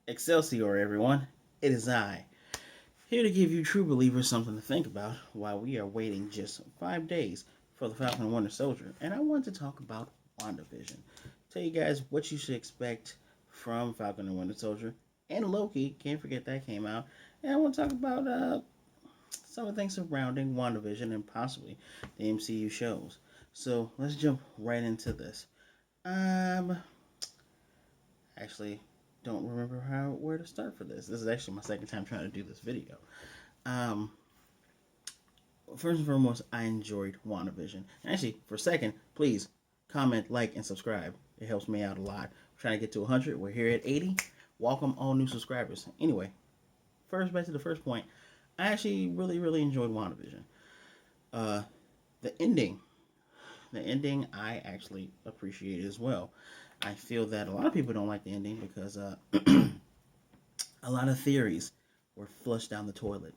Excelsior, everyone. It is I, here to give you true believers something to think about while we are waiting just 5 days for the Falcon The Winter Soldier. And I want to talk about WandaVision. Tell you guys what you should expect from Falcon The Winter Soldier and Loki. Can't forget that came out. And I want to talk about some of the things surrounding WandaVision and possibly the MCU shows. So let's jump right into this. Um, actually don't remember where to start for this. This is actually my second time trying to do this video. Um, First and foremost, I enjoyed WandaVision. Actually, for a second, please comment, like, and subscribe. It helps me out a lot. We're trying to get to 100. We're here at 80. Welcome all new subscribers. Anyway, back to the first point. I actually really enjoyed WandaVision. Uh, the ending, I actually appreciated as well. I feel that a lot of people don't like the ending because a lot of theories were flushed down the toilet.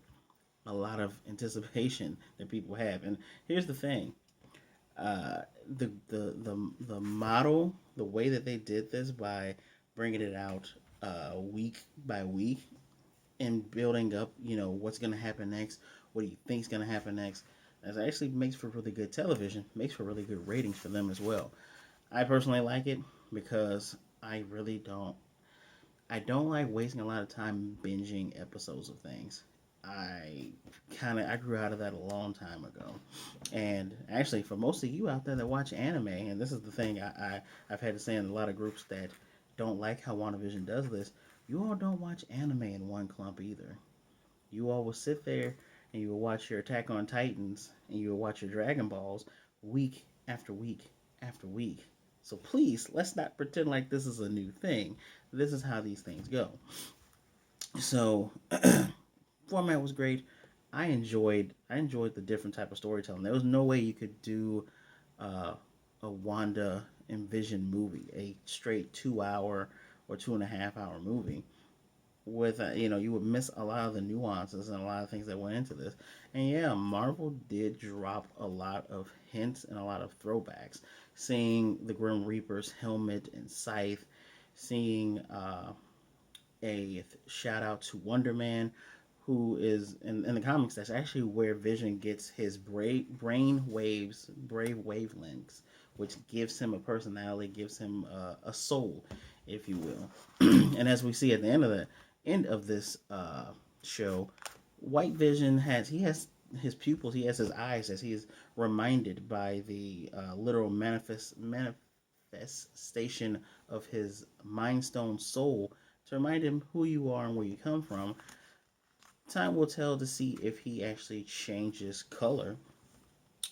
A lot of anticipation that people have. And here's the thing: the model, the way that they did this by bringing it out week by week and building up, what's going to happen next, what do you think is going to happen next. That actually makes for really good television, makes for really good ratings for them as well. I personally like it because I don't like wasting a lot of time binging episodes of things. I I grew out of that a long time ago. And actually, for most of you out there that watch anime, and this is the thing I've had to say in a lot of groups that don't like how WandaVision does this, you all don't watch anime in one clump either. You all will sit there and you will watch your Attack on Titans and you will watch your Dragon Balls week after week after week. So please, let's not pretend like this is a new thing. This is how these things go. So format was great. I enjoyed the different type of storytelling. There was no way you could do a Wanda and Vision movie, a straight 2 hour or 2.5 hour movie. With you would miss a lot of the nuances and a lot of things that went into this. And yeah, Marvel did drop a lot of hints and a lot of throwbacks. Seeing the Grim Reaper's helmet and scythe, seeing a shout out to Wonder Man, who is in the comics. That's actually where Vision gets his brave wavelengths, which gives him a personality, gives him a soul, if you will. And as we see at the end of this show, White Vision has his pupils, he has his eyes, as he is reminded by the literal manifestation of his Mind Stone soul to remind him who you are and where you come from. Time will tell to see if he actually changes color.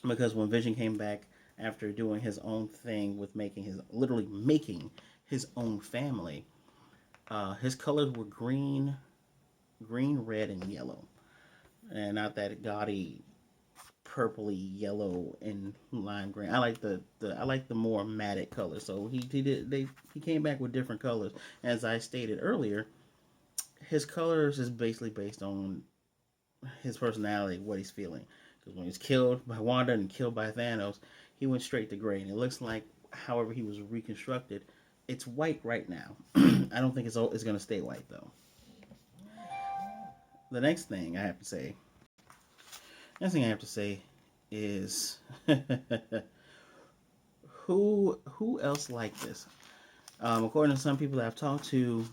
Because when Vision came back after doing his own thing with making his own family, his colors were green, red, and yellow, and not that gaudy purpley yellow and lime green. I like the more matte color. So he came back with different colors. As I stated earlier, his colors is basically based on his personality, what he's feeling. Because when he was killed by Wanda and killed by Thanos, he went straight to gray, and it looks like, however he was reconstructed, it's white right now. I don't think it's going to stay white though. The next thing I have to say is who else like this? According to some people that I've talked to,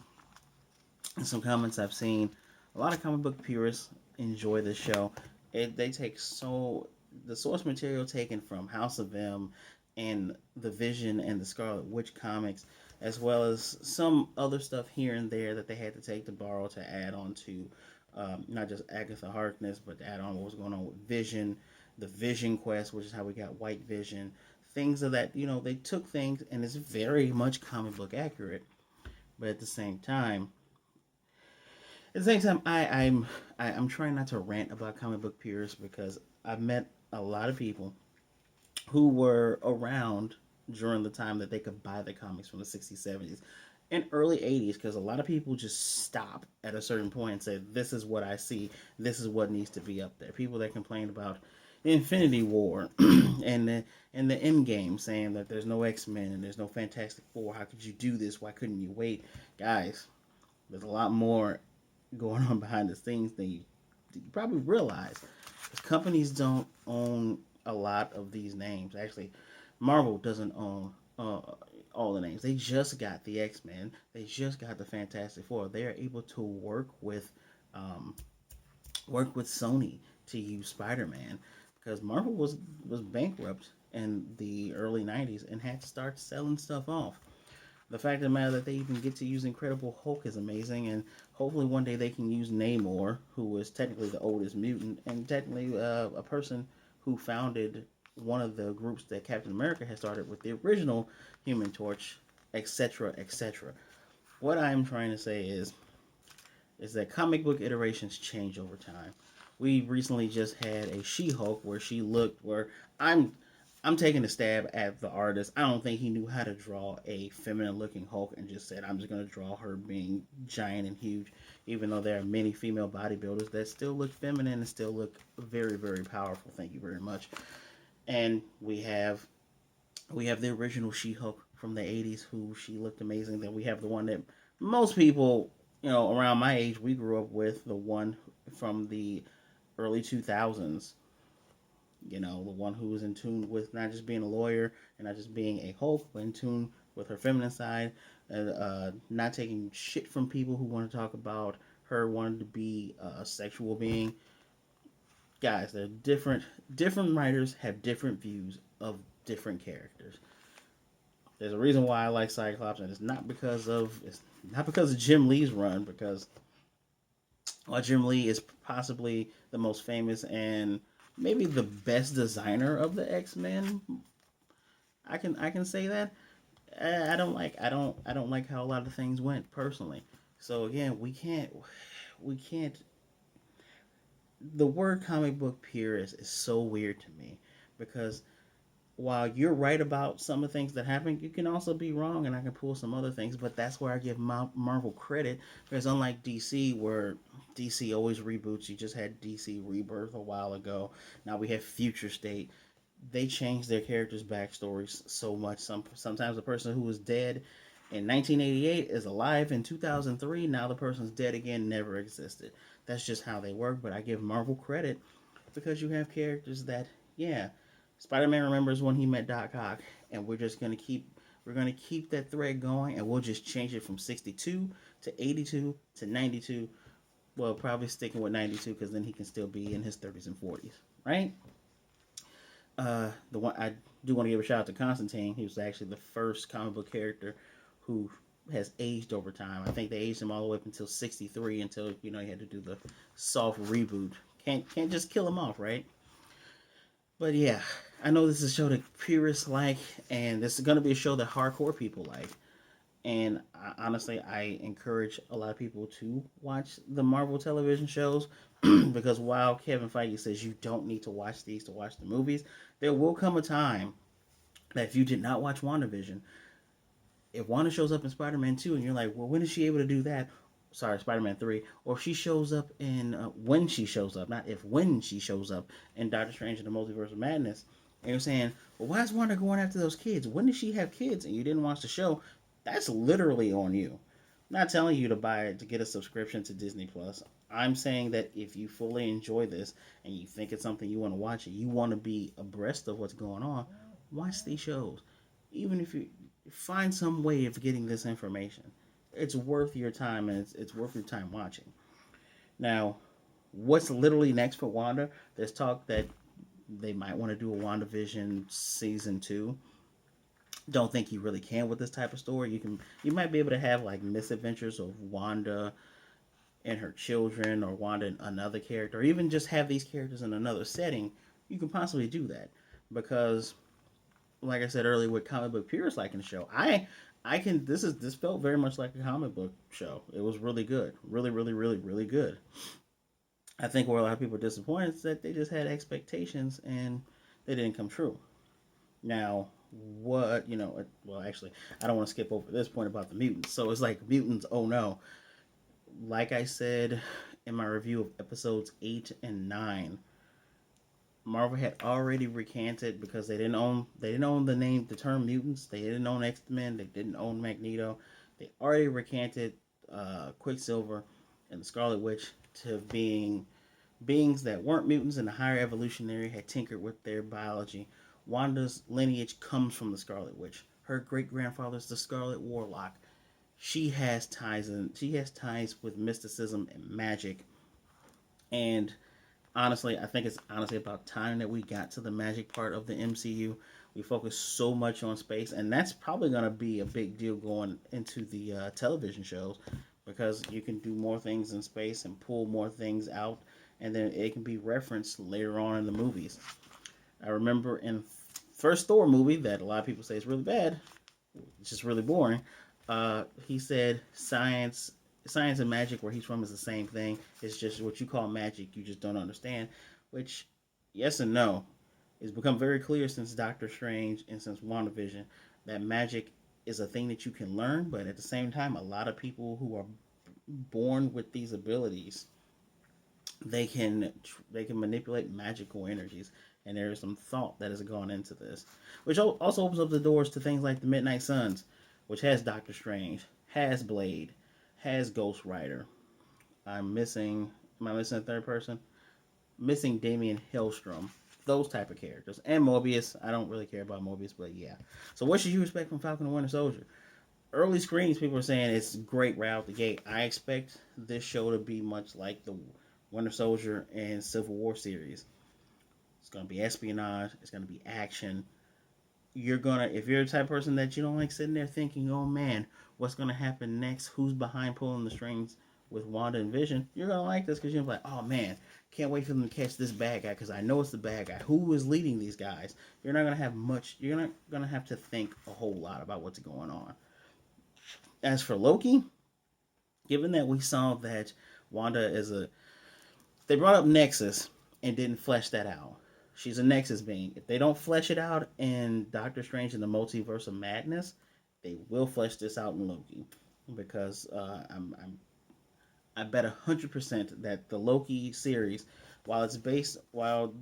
and some comments I've seen, a lot of comic book purists enjoy this show. They take the source material taken from House of M and the Vision and the Scarlet Witch comics, as well as some other stuff here and there that they had to take to borrow to add on to not just Agatha Harkness, but to add on what was going on with Vision, the Vision Quest, which is how we got White Vision. Things of that, they took things and it's very much comic book accurate, but at the same time, I'm trying not to rant about comic book peers because I've met a lot of people who were around during the time that they could buy the comics from the 60s, 70s, and early 80s, because a lot of people just stop at a certain point and say, this is what I see, this is what needs to be up there. People that complained about the Infinity War and the End Game, saying that there's no X-Men and there's no Fantastic Four. How could you do this? Why couldn't you wait? Guys, There's a lot more going on behind the scenes than you probably realize. Companies don't own a lot of these names. Actually, Marvel doesn't own all the names. They just got the X-Men. They just got the Fantastic Four. They are able to um, work with Sony to use Spider-Man because Marvel was bankrupt in the early '90s and had to start selling stuff off. The fact of the matter that they even get to use Incredible Hulk is amazing, and hopefully one day they can use Namor, who is technically the oldest mutant and technically a person who founded one of the groups that Captain America had started with the original Human Torch, etc., etc. What I'm trying to say is that comic book iterations change over time. We recently just had a She-Hulk where she looked where I'm I'm taking a stab at the artist. I don't think he knew how to draw a feminine looking Hulk and just said I'm just gonna draw her being giant and huge, even though there are many female bodybuilders that still look feminine and still look very, very powerful. Thank you very much. And we have the original She-Hulk from the '80s, who she looked amazing. Then we have the one that most people, around my age, we grew up with, the one from the early 2000s. The one who was in tune with not just being a lawyer and not just being a Hulk, but in tune with her feminine side, and not taking shit from people who want to talk about her wanting to be a sexual being. Guys, they're different. Different writers have different views of different characters. There's a reason why I like Cyclops, and it's not because of Jim Lee's run, because while Jim Lee is possibly the most famous and maybe the best designer of the X-Men, I can say that. I don't like how a lot of things went personally. So again, we can't. The word comic book purist is so weird to me, because while you're right about some of the things that happen, you can also be wrong, and I can pull some other things. But that's where I give Marvel credit, because unlike DC, where DC always reboots, you just had DC Rebirth a while ago. Now we have Future State. They change their characters' backstories so much. Sometimes the person who was dead in 1988 is alive in 2003. Now the person's dead again, never existed. That's just how they work. But I give Marvel credit because you have characters that, yeah, Spider-Man remembers when he met Doc Ock, and we're gonna keep that thread going, and we'll just change it from 62 to 82 to 92. Well, probably sticking with 92 because then he can still be in his 30s and 40s, right? The one I do want to give a shout out to Constantine. He was actually the first comic book character who has aged over time. I think they aged him all the way up until 63, until he had to do the soft reboot. Can't just kill him off, right? But yeah, I know this is a show that purists like, and this is gonna be a show that hardcore people like. And honestly, I encourage a lot of people to watch the Marvel television shows because while Kevin Feige says you don't need to watch these to watch the movies, there will come a time that if you did not watch WandaVision, if Wanda shows up in Spider-Man 2 and you're like, well, when is she able to do that? Sorry, Spider-Man 3. Or if she shows up in, when she shows up, not if, when she shows up in Doctor Strange in the Multiverse of Madness, and you're saying, well, why is Wanda going after those kids? When did she have kids? And you didn't watch the show, that's literally on you. I'm not telling you to buy it to get a subscription to Disney Plus. I'm saying that if you fully enjoy this and you think it's something you want to watch and you want to be abreast of what's going on, watch these shows. Even if you find some way of getting this information, it's worth your time, and it's worth your time watching. Now, what's literally next for Wanda? There's talk that they might want to do a WandaVision season 2. Don't think you really can with this type of story. You might be able to have like misadventures of Wanda and her children, or Wanda and another character, or even just have these characters in another setting. You can possibly do that because, like I said earlier, with comic book purists liking the show, I can. This felt very much like a comic book show. It was really good, really, really, really, really good. I think where a lot of people are disappointed is that they just had expectations and they didn't come true. Now, what well, actually, I don't want to skip over this point about the mutants. So it's like mutants. Oh no! Like I said in my review of episodes 8 and 9, Marvel had already recanted because they didn't own the term mutants. They didn't own X-Men. They didn't own Magneto. They already recanted Quicksilver and the Scarlet Witch to being beings that weren't mutants and the higher evolutionary had tinkered with their biology. Wanda's lineage comes from the Scarlet Witch. Her great grandfather is the Scarlet Warlock. She has ties with mysticism and magic. And honestly, I think it's honestly about time that we got to the magic part of the MCU. We focus so much on space, and that's probably going to be a big deal going into the television shows because you can do more things in space and pull more things out, and then it can be referenced later on in the movies. I remember in first Thor movie that a lot of people say is really bad, it's just really boring. He said science and magic where he's from is the same thing. It's just what you call magic, you just don't understand. Which, yes and no. It's become very clear since Doctor Strange and since WandaVision that magic is a thing that you can learn, but at the same time, a lot of people who are born with these abilities, they can they can manipulate magical energies, and there is some thought that has gone into this, which also opens up the doors to things like the Midnight Suns, which has Doctor Strange, has Blade, has Ghost Rider. I'm missing. Am I missing a third person? Missing Damian Hellstrom. Those type of characters. And Mobius. I don't really care about Mobius, but yeah. So what should you expect from Falcon the Winter Soldier? Early screenings, people are saying it's great right out the gate. I expect this show to be much like the Winter Soldier and Civil War series. It's going to be espionage. It's going to be action. If you're the type of person that you don't like sitting there thinking, oh man, what's going to happen next? Who's behind pulling the strings with Wanda and Vision? You're going to like this because you're like, oh man, can't wait for them to catch this bad guy because I know it's the bad guy. Who is leading these guys? You're not going to have to think a whole lot about what's going on. As for Loki, given that we saw that Wanda is they brought up Nexus and didn't flesh that out. She's a Nexus being. If they don't flesh it out in Doctor Strange and the Multiverse of Madness, they will flesh this out in Loki, because I bet 100% that the Loki series, while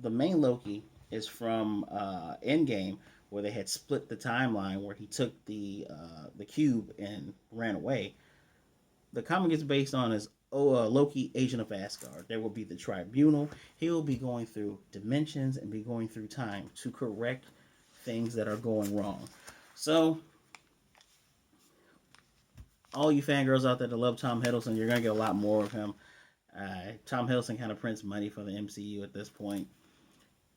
the main Loki is from Endgame, where they had split the timeline, where he took the cube and ran away. The comic is based on his Loki, Agent of Asgard. There will be the Tribunal. He will be going through dimensions and be going through time to correct things that are going wrong. So, all you fangirls out there that love Tom Hiddleston, you're going to get a lot more of him. Tom Hiddleston kind of prints money for the MCU at this point.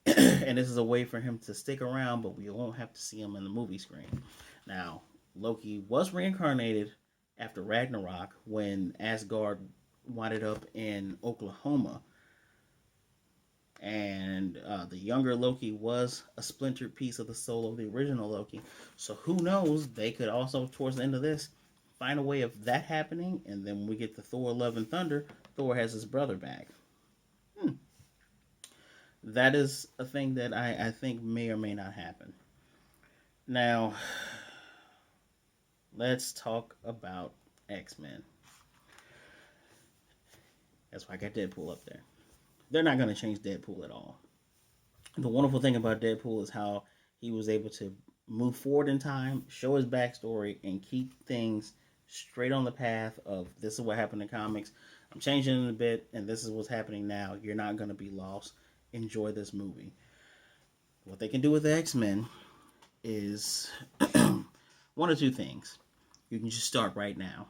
And this is a way for him to stick around, but we won't have to see him in the movie screen. Now, Loki was reincarnated after Ragnarok when Asgard winded up in Oklahoma. And the younger Loki was a splintered piece of the soul of the original Loki. So who knows, they could also, towards the end of this, find a way of that happening. And then when we get to Thor Love and Thunder, Thor has his brother back. That is a thing that I think may or may not happen. Now, let's talk about X-Men. That's why I got Deadpool up there. They're not going to change Deadpool at all. The wonderful thing about Deadpool is how he was able to move forward in time, show his backstory, and keep things straight on the path of this is what happened in comics. I'm changing it a bit, and this is what's happening now. You're not going to be lost. Enjoy this movie. What they can do with the X-Men is one or two things. You can just start right now.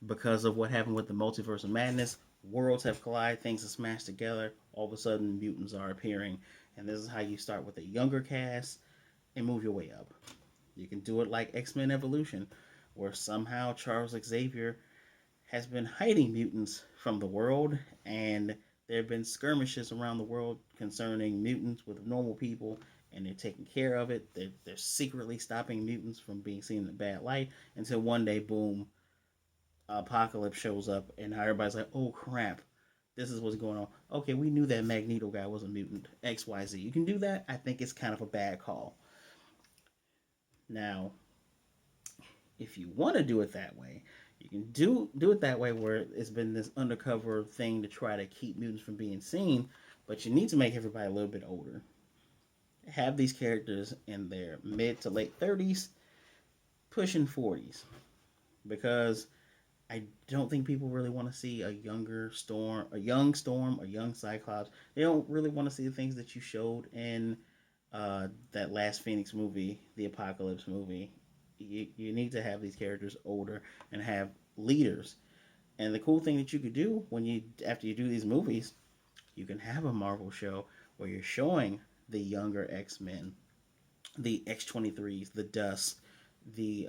Because of what happened with the Multiverse of Madness, worlds have collided, things have smashed together, all of a sudden mutants are appearing. And this is how you start with a younger cast and move your way up. You can do it like X-Men Evolution, where somehow Charles Xavier has been hiding mutants from the world, and there have been skirmishes around the world concerning mutants with normal people, and they're taking care of it. They're secretly stopping mutants from being seen in a bad light until one day, boom, Apocalypse shows up, and everybody's like, oh crap, this is what's going on. Okay, we knew that Magneto guy was a mutant. XYZ. You can do that. I think it's kind of a bad call. Now, if you want to do it that way, you can do it that way where it's been this undercover thing to try to keep mutants from being seen, but you need to make everybody a little bit older. Have these characters in their mid to late 30s, pushing 40s. Because I don't think people really want to see a younger Storm, a young Storm, a young Cyclops. They don't really want to see the things that you showed in that last Phoenix movie, the Apocalypse movie. You need to have these characters older and have leaders. And the cool thing that you could do when you after you do these movies, you can have a Marvel show where you're showing the younger X Men, the X-23s, the Dust, the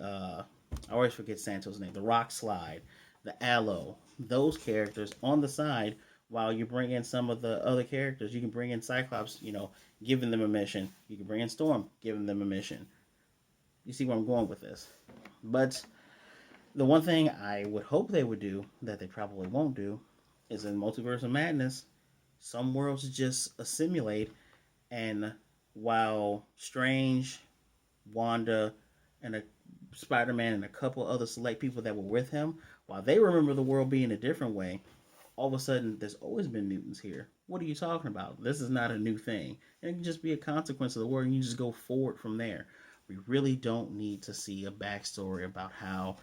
I always forget Santos' name, the Rock Slide, the Aloe, those characters on the side while you bring in some of the other characters. You can bring in Cyclops, giving them a mission. You can bring in Storm, giving them a mission. You see where I'm going with this. But the one thing I would hope they would do that they probably won't do is in Multiverse of Madness, some worlds just assimilate, and while Strange, Wanda, and a Spider-Man and a couple other select people that were with him, while they remember the world being a different way, all of a sudden there's always been mutants here. What are you talking about? This is not a new thing. It can just be a consequence of the world, and you just go forward from there. We really don't need to see a backstory about how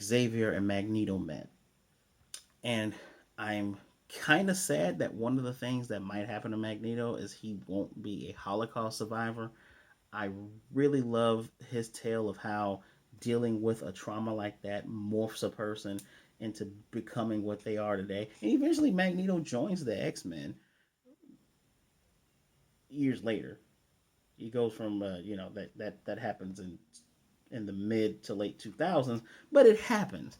Xavier and Magneto met. And I'm kind of sad that one of the things that might happen to Magneto is he won't be a Holocaust survivor. I really love his tale of how dealing with a trauma like that morphs a person into becoming what they are today. And eventually, Magneto joins the X Men years later. He goes from that happens in the mid to late 2000s, but it happens.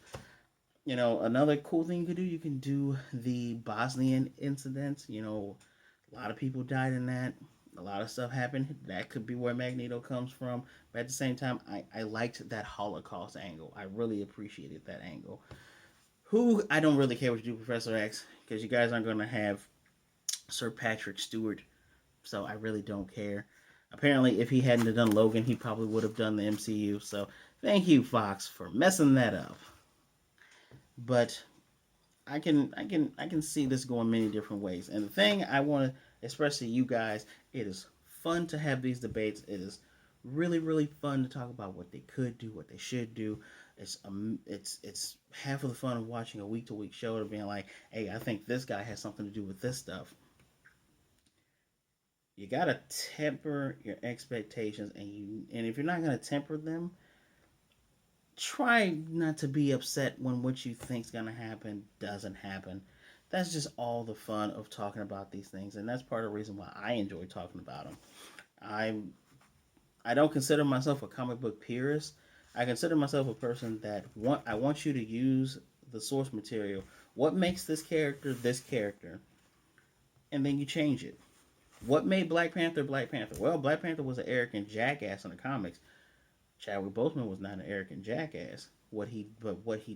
Another cool thing you could do, you can do the Bosnian incident. A lot of people died in that. A lot of stuff happened. That could be where Magneto comes from. But at the same time, I liked that Holocaust angle. I really appreciated that angle. Who, I don't really care what you do, Professor X, because you guys aren't going to have Sir Patrick Stewart. So I really don't care. Apparently, if he hadn't done Logan, he probably would have done the MCU. So thank you, Fox, for messing that up. But I can see this going many different ways. And the thing I want to express to you guys, it is fun to have these debates. It is really really fun to talk about what they could do, what they should do. It's half of the fun of watching a week to week show to being like, hey, I think this guy has something to do with this stuff. You gotta temper your expectations, and if you're not gonna temper them, try not to be upset when what you think's gonna happen doesn't happen. That's just all the fun of talking about these things, and that's part of the reason why I enjoy talking about them. I I don't consider myself a comic book purist. I consider myself a person that I want you to use the source material. What makes this character, and then you change it. What made Black Panther Black Panther? Well, Black Panther was an arrogant jackass in the comics. Chadwick Boseman was not an arrogant jackass. What he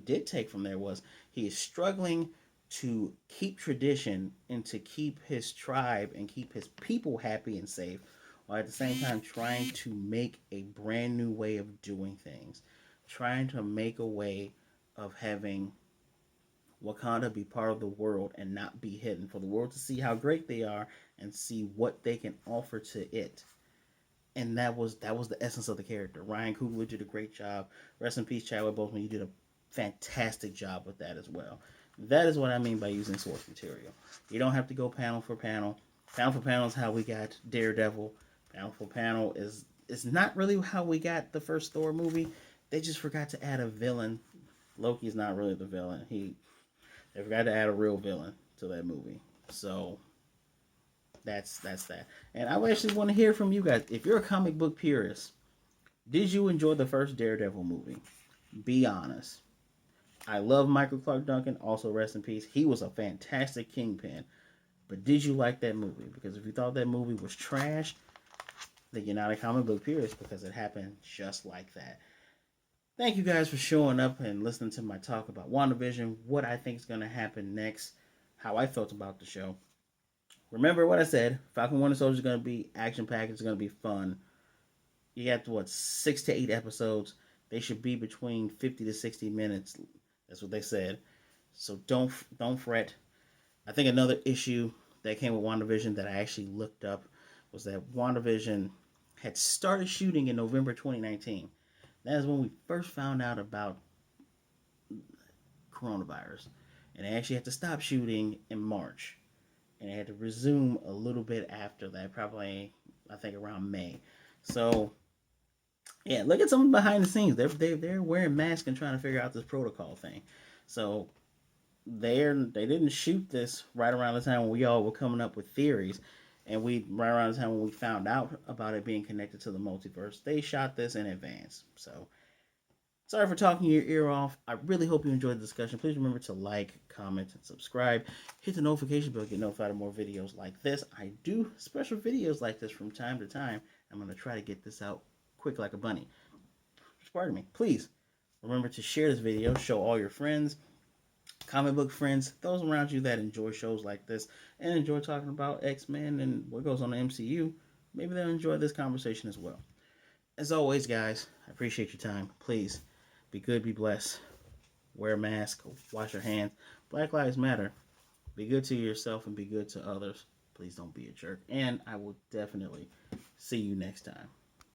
did take from there was he is struggling to keep tradition and to keep his tribe and keep his people happy and safe, while at the same time trying to make a brand new way of doing things, trying to make a way of having Wakanda be part of the world and not be hidden, for the world to see how great they are and see what they can offer to it. And that was the essence of the character. Ryan Coogler did a great job. Rest in peace, Chadwick Boseman. You did a fantastic job with that as well. That is what I mean by using source material. You don't have to go panel for panel. Panel for panel is how we got Daredevil. Panel for panel is not really how we got the first Thor movie. They just forgot to add a villain. Loki's not really the villain. They forgot to add a real villain to that movie. So that's that. And I actually want to hear from you guys. If you're a comic book purist, did you enjoy the first Daredevil movie? Be honest. I love Michael Clark Duncan. Also, rest in peace. He was a fantastic Kingpin. But did you like that movie? Because if you thought that movie was trash, then you're not a comic book purist, because it happened just like that. Thank you guys for showing up and listening to my talk about WandaVision, what I think is going to happen next, how I felt about the show. Remember what I said. Falcon Winter Soldier is going to be action packed. It's going to be fun. You got, 6 to 8 episodes. They should be between 50 to 60 minutes. That's what they said. So don't fret. I think another issue that came with WandaVision that I actually looked up was that WandaVision had started shooting in November 2019. That is when we first found out about coronavirus. And they actually had to stop shooting in March. And they had to resume a little bit after that, probably, I think, around May. So, yeah, look at some behind the scenes. They're wearing masks and trying to figure out this protocol thing. So, they didn't shoot this right around the time when we all were coming up with theories. And right around the time when we found out about it being connected to the multiverse, they shot this in advance. So, sorry for talking your ear off. I really hope you enjoyed the discussion. Please remember to like, comment, and subscribe. Hit the notification bell to get notified of more videos like this. I do special videos like this from time to time. I'm going to try to get this out quick like a bunny. Pardon me. Please remember to share this video. Show all your friends, comic book friends, those around you that enjoy shows like this and enjoy talking about X-Men and what goes on in the MCU. Maybe they'll enjoy this conversation as well. As always, guys, I appreciate your time. Please be good, be blessed. Wear a mask, wash your hands. Black Lives Matter. Be good to yourself and be good to others. Please don't be a jerk. And I will definitely see you next time.